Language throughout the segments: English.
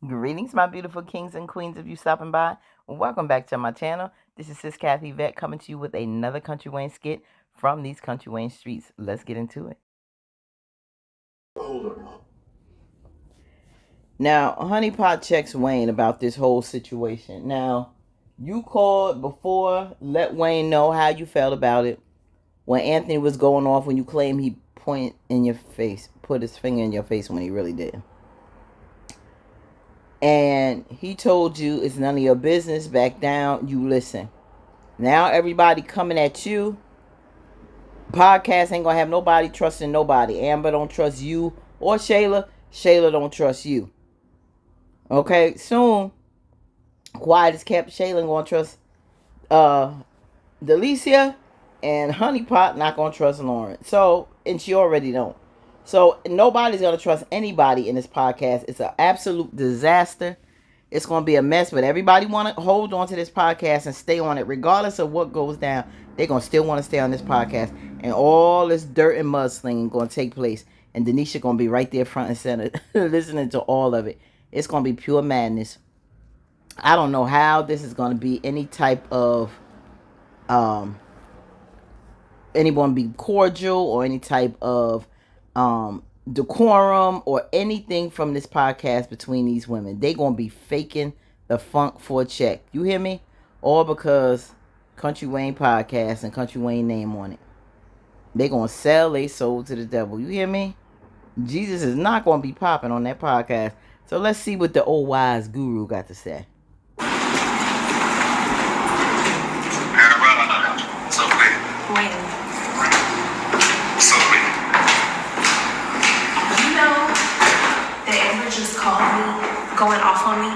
Greetings, my beautiful kings and queens, of you stopping by. Welcome back to my channel. This is Sis Kathy Vet coming to you with another Country Wayne skit from these Country Wayne streets. Let's get into it. Now, Honeypot checks Wayne about this whole situation. Now, you called before, let Wayne know how you felt about it. When Anthony was going off, when you claim he put his finger in your face when he really did. And he told you it's none of your business, back down, you listen. Now everybody coming at you. Podcast ain't gonna have nobody trusting nobody. Amber don't trust you or Shayla. Shayla don't trust you. Okay, soon, quiet is kept. Shayla ain't gonna trust Delicia, and Honeypot not gonna trust Lauren. So, and she already don't. So nobody's gonna trust anybody in this podcast. It's an absolute disaster. It's gonna be a mess, but everybody want to hold on to this podcast and stay on it, regardless of what goes down. They're gonna still want to stay on this podcast, and all this dirt and mudslinging gonna take place. And Denisha gonna be right there front and center, listening to all of it. It's gonna be pure madness. I don't know how this is gonna be any type of anyone be cordial or any type of decorum or anything from this podcast between these women. They gonna be faking the funk for a check. You hear me? All because Country Wayne podcast and Country Wayne name on it. They gonna sell their soul to the devil. You hear me? Jesus is not gonna be popping on that podcast. So let's see what the old wise guru got to say. Just called me, going off on me,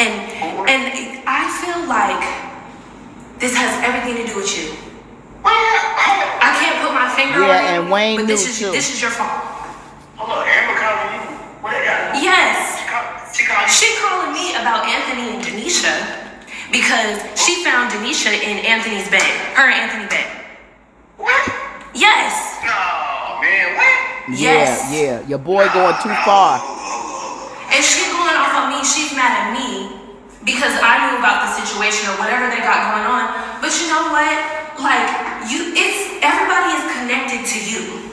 and I feel like this has everything to do with you. I can't put my finger on it, and Wayne but this too. is your fault. Hold on, Amber calling you? What they got? Yes. She calling me about Anthony and Denisha because she found Denisha in Anthony's bed, her and Anthony bed. What? Yes. No, man, what? Yes. Yeah, your boy going too far. And she going off on me, she's mad at me because I knew about the situation or whatever they got going on. But you know what? Like, everybody is connected to you.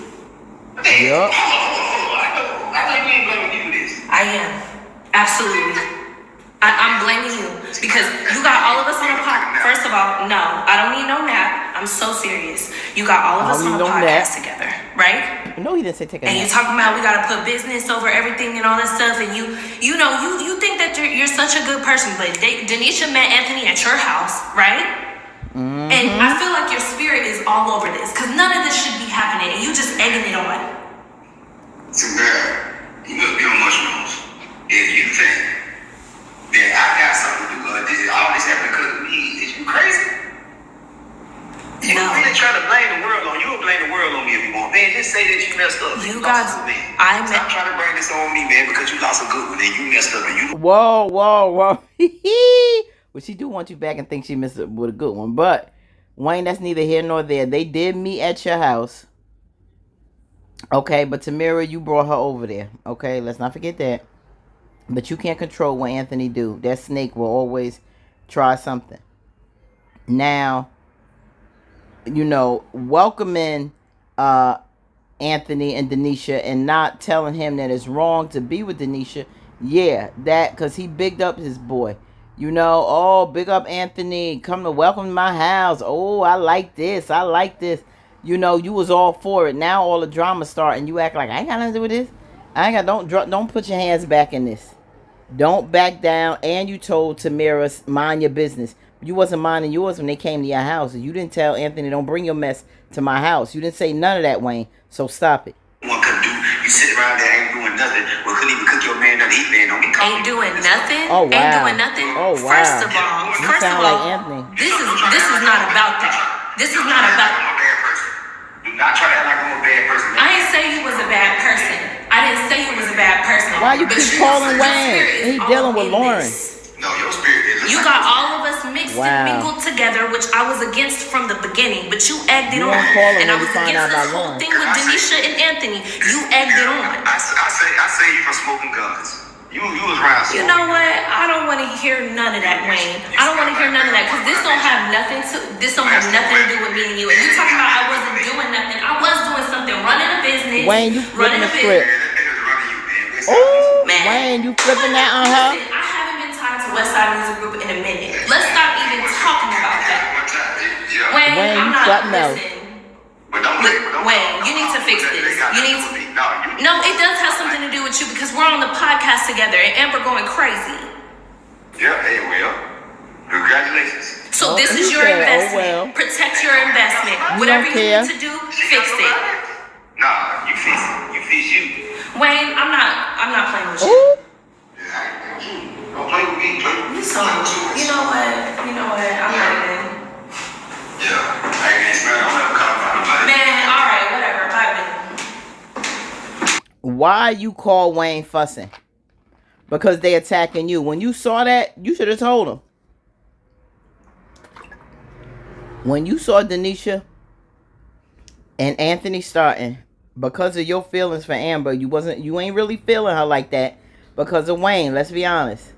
Yep. I think we ain't blaming you for this. I am. Absolutely. I'm blaming you because you got all of us on a podcast. First of all, no, I don't need no nap. I'm so serious. You got all of us on a podcast together, right? No, he didn't say take a nap. And you talking about we gotta put business over everything and all that stuff, and you think that you're such a good person, but Denisha met Anthony at your house, right? Mm-hmm. And I feel like your spirit is all over this because none of this should be happening, and you just egging it on. See, girl, you must be on mushrooms. If you think that I got something to do with all this happened because of me, is you crazy? You really try to blame the world on you, or blame the world on me if you want. Man, just say that you messed up. You guys, stop trying to bring this on me, man, because you lost a good one and you messed up and you. Whoa. Well, she do want you back and think she messed up with a good one. But, Wayne, that's neither here nor there. They did meet at your house. Okay, but Tamira, you brought her over there. Okay, let's not forget that. But you can't control what Anthony do. That snake will always try something. Now, welcoming Anthony and Denisha and not telling him that it's wrong to be with Denisha. Yeah, that because he bigged up his boy. Big up Anthony. Come to welcome my house. Oh, I like this. You was all for it. Now all the drama start and you act like I ain't got nothing to do with this. Don't put your hands back in this. Don't back down. And you told Tamira, mind your business. You wasn't minding yours when they came to your house. You didn't tell Anthony, don't bring your mess to my house. You didn't say none of that, Wayne. So stop it. One could do. You sit around there ain't doing nothing. Well, couldn't even cook your man nothing. He man don't be ain't doing nothing. Oh wow. Ain't doing nothing. Oh wow. First of all, like Anthony. This is not about that. This is not about. I'm a bad person. Do not try to act like I'm a bad person. I didn't say you was a bad person. I didn't say you was a bad person. Why you keep calling Wayne? He dealing with Lauren. No, your spirit is. You got all of us mixed and mingled together, which I was against from the beginning, but you egged it on. And I was against this whole thing with Denisha and Anthony. You egged it on. I say you from smoking guns. You was around. You know what? I don't want to hear none of that, Wayne. I don't want to hear none of that because this don't have nothing to do with me and you. And you talking about I wasn't doing nothing. I was doing something, running a business. Wayne, you flipping the script. Oh, man. Wayne, you flipping that on her? Listen, I haven't been tied to Westside Music Group in a minute. Let's stop even talking about that. Wayne, I'm not listening. Wayne, you need to fix this. You need to. No, it does have something to do with you because we're on the podcast together and Amber going crazy. Yeah, hey, well, congratulations. So this is your investment. Protect your investment. Whatever you need to do, fix it. Nah, you fix it. You fix you. Wayne, I'm not playing with you. Don't play with me. So, you know what? I'm not even. Yeah, I can't smell. I'm never coming from nobody. Man, all right, whatever. Bye, man. Why you call Wayne fussing? Because they attacking you. When you saw that, you should have told him. When you saw Denisha and Anthony starting, because of your feelings for Amber, you ain't really feeling her like that because of Wayne. Let's be honest.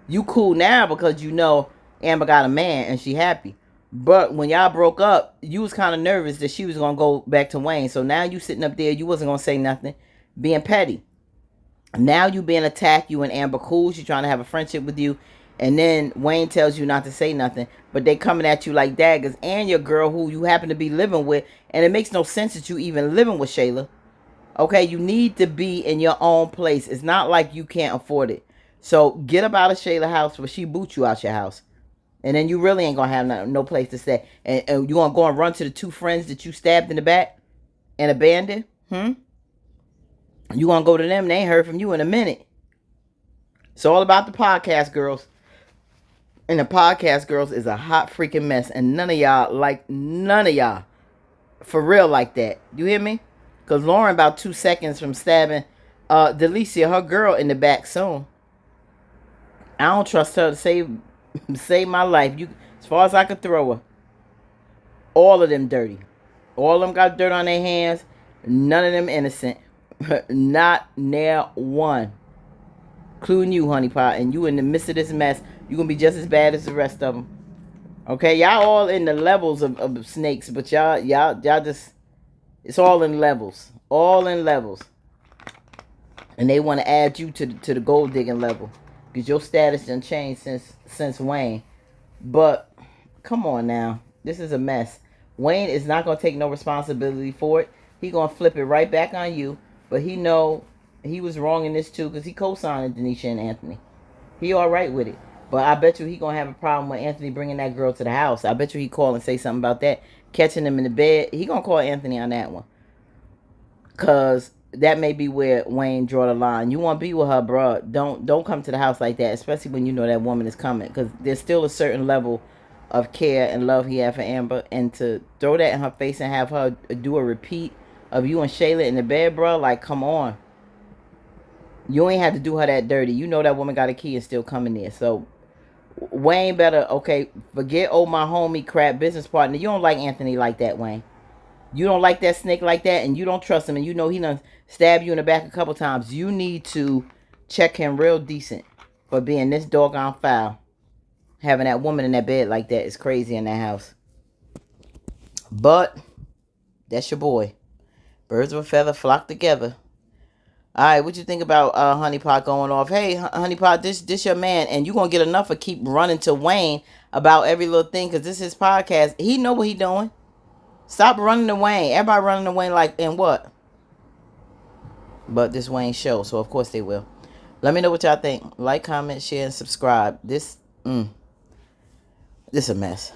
You cool now because you know Amber got a man and she happy. But when y'all broke up, you was kind of nervous that she was going to go back to Wayne. So now you sitting up there, you wasn't going to say nothing, being petty. Now you being attacked, you and Amber cool, she trying to have a friendship with you. And then Wayne tells you not to say nothing. But they coming at you like daggers. And your girl who you happen to be living with. And it makes no sense that you even living with Shayla. Okay, you need to be in your own place. It's not like you can't afford it. So get up out of Shayla's house before she boot you out your house. And then you really ain't going to have no place to stay. And you going to go and run to the two friends that you stabbed in the back and abandoned? You going to go to them? They ain't heard from you in a minute. It's all about the podcast girls. And the podcast girls is a hot freaking mess. And none of y'all for real like that. You hear me? Because Lauren about 2 seconds from stabbing Delicia, her girl, in the back soon. I don't trust her to save my life. As far as I could throw her. All of them dirty. All of them got dirt on their hands. None of them innocent. Not near one. Including you, honey pot. And you in the midst of this mess. You're going to be just as bad as the rest of them. Okay? Y'all all in the levels of snakes. But y'all just... It's all in levels. All in levels. And they want to add you to the gold digging level. Because your status done changed since Wayne. But, come on now. This is a mess. Wayne is not going to take no responsibility for it. He going to flip it right back on you. But he know he was wrong in this too. Because he co-signed Denisha and Anthony. He alright with it. But I bet you he going to have a problem with Anthony bringing that girl to the house. I bet you he call and say something about that. Catching him in the bed. He going to call Anthony on that one. Because that may be where Wayne draw the line. You want to be with her, bro. Don't come to the house like that. Especially when you know that woman is coming. Because there's still a certain level of care and love he had for Amber. And to throw that in her face and have her do a repeat of you and Shayla in the bed, bro. Like, come on. You ain't have to do her that dirty. You know that woman got a key and still coming there. So, Wayne better, okay, forget my homie crap business partner. You don't like Anthony like that, Wayne. You don't like that snake like that, and you don't trust him, and you know he done stabbed you in the back a couple times. You need to check him real decent for being this doggone foul. Having that woman in that bed like that is crazy in that house. But, that's your boy. Birds of a feather flock together. Alright, what you think about Honey Pot going off? Hey, Honey Pot, this your man, and you gonna get enough of keep running to Wayne about every little thing, because this is his podcast. He know what he doing. Stop running to Wayne. Everybody running to Wayne like, and what? But this Wayne show, so of course they will. Let me know what y'all think. Like, comment, share, and subscribe. This a mess.